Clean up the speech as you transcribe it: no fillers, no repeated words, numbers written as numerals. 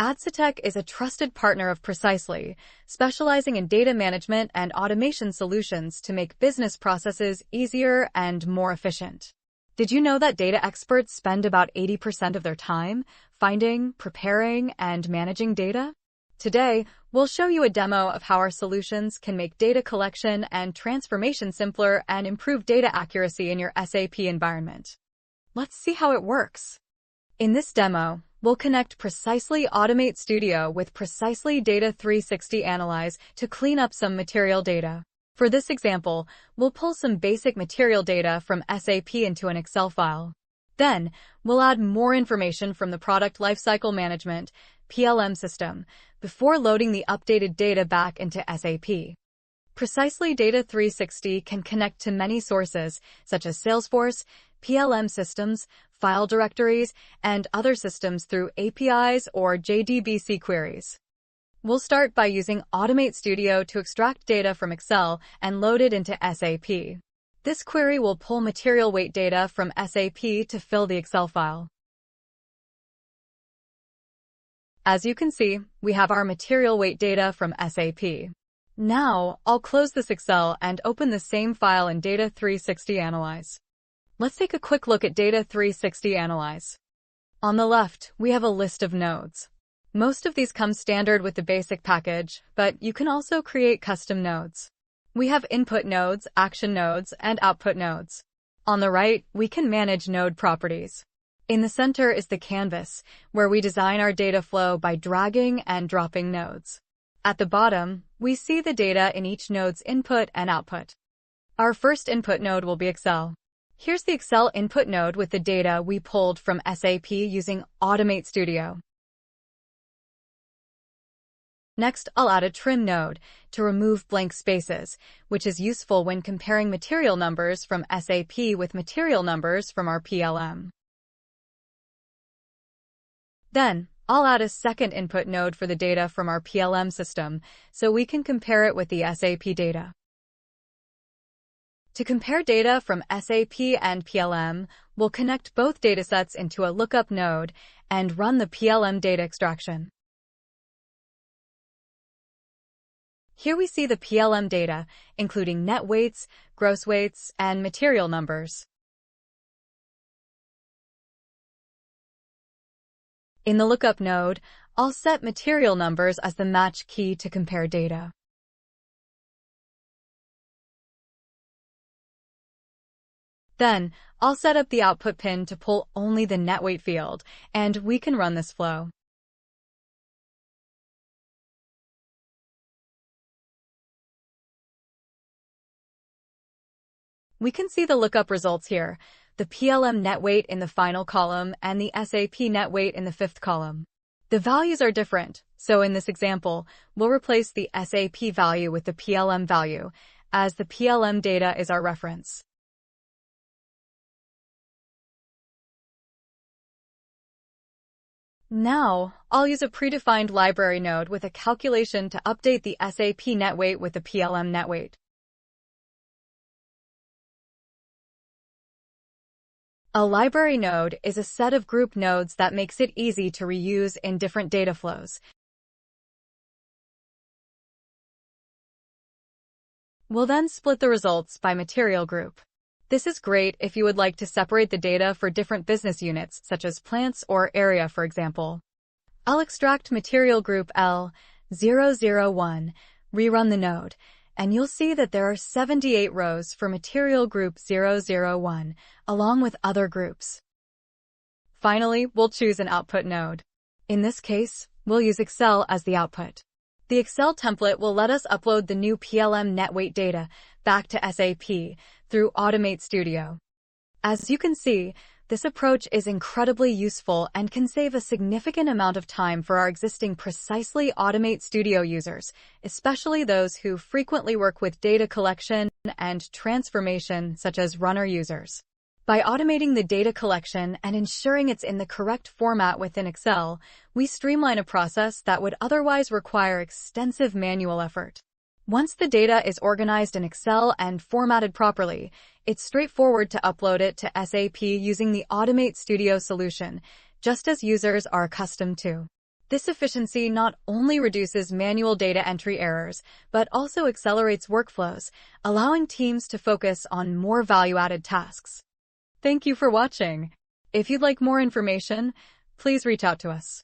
Adsitech is a trusted partner of Precisely, specializing in data management and automation solutions to make business processes easier and more efficient. Did you know that data experts spend about 80% of their time finding, preparing, and managing data? Today, we'll show you a demo of how our solutions can make data collection and transformation simpler and improve data accuracy in your SAP environment. Let's see how it works. In this demo, we'll connect Precisely Automate Studio with Precisely Data 360 Analyze to clean up some material data. For this example, we'll pull some basic material data from SAP into an Excel file. Then, we'll add more information from the Product Lifecycle Management (PLM) system before loading the updated data back into SAP. Precisely Data 360 can connect to many sources, such as Salesforce, PLM systems, file directories, and other systems through APIs or JDBC queries. We'll start by using Automate Studio to extract data from Excel and load it into SAP. This query will pull material weight data from SAP to fill the Excel file. As you can see, we have our material weight data from SAP. Now, I'll close this Excel and open the same file in Data 360 Analyze. Let's take a quick look at Data 360 Analyze. On the left, we have a list of nodes. Most of these come standard with the basic package, but you can also create custom nodes. We have input nodes, action nodes, and output nodes. On the right, we can manage node properties. In the center is the canvas, where we design our data flow by dragging and dropping nodes. At the bottom, we see the data in each node's input and output. Our first input node will be Excel. Here's the Excel input node with the data we pulled from SAP using Automate Studio. Next, I'll add a trim node to remove blank spaces, which is useful when comparing material numbers from SAP with material numbers from our PLM. Then, I'll add a second input node for the data from our PLM system, so we can compare it with the SAP data. To compare data from SAP and PLM, we'll connect both datasets into a lookup node and run the PLM data extraction. Here we see the PLM data, including net weights, gross weights, and material numbers. In the lookup node, I'll set material numbers as the match key to compare data. Then, I'll set up the output pin to pull only the net weight field, and we can run this flow. We can see the lookup results here, the PLM net weight in the final column and the SAP net weight in the fifth column. The values are different, so in this example, we'll replace the SAP value with the PLM value, as the PLM data is our reference. Now, I'll use a predefined library node with a calculation to update the SAP net weight with the PLM net weight. A library node is a set of group nodes that makes it easy to reuse in different data flows. We'll then split the results by material group. This is great if you would like to separate the data for different business units, such as plants or area, for example. I'll extract material group L001, rerun the node, and you'll see that there are 78 rows for material group 001, along with other groups. Finally, we'll choose an output node. In this case, we'll use Excel as the output. The Excel template will let us upload the new PLM net weight data back to SAP through Automate Studio. As you can see, this approach is incredibly useful and can save a significant amount of time for our existing Precisely Automate Studio users, especially those who frequently work with data collection and transformation, such as runner users. By automating the data collection and ensuring it's in the correct format within Excel, we streamline a process that would otherwise require extensive manual effort. Once the data is organized in Excel and formatted properly, it's straightforward to upload it to SAP using the Automate Studio solution, just as users are accustomed to. This efficiency not only reduces manual data entry errors, but also accelerates workflows, allowing teams to focus on more value-added tasks. Thank you for watching. If you'd like more information, please reach out to us.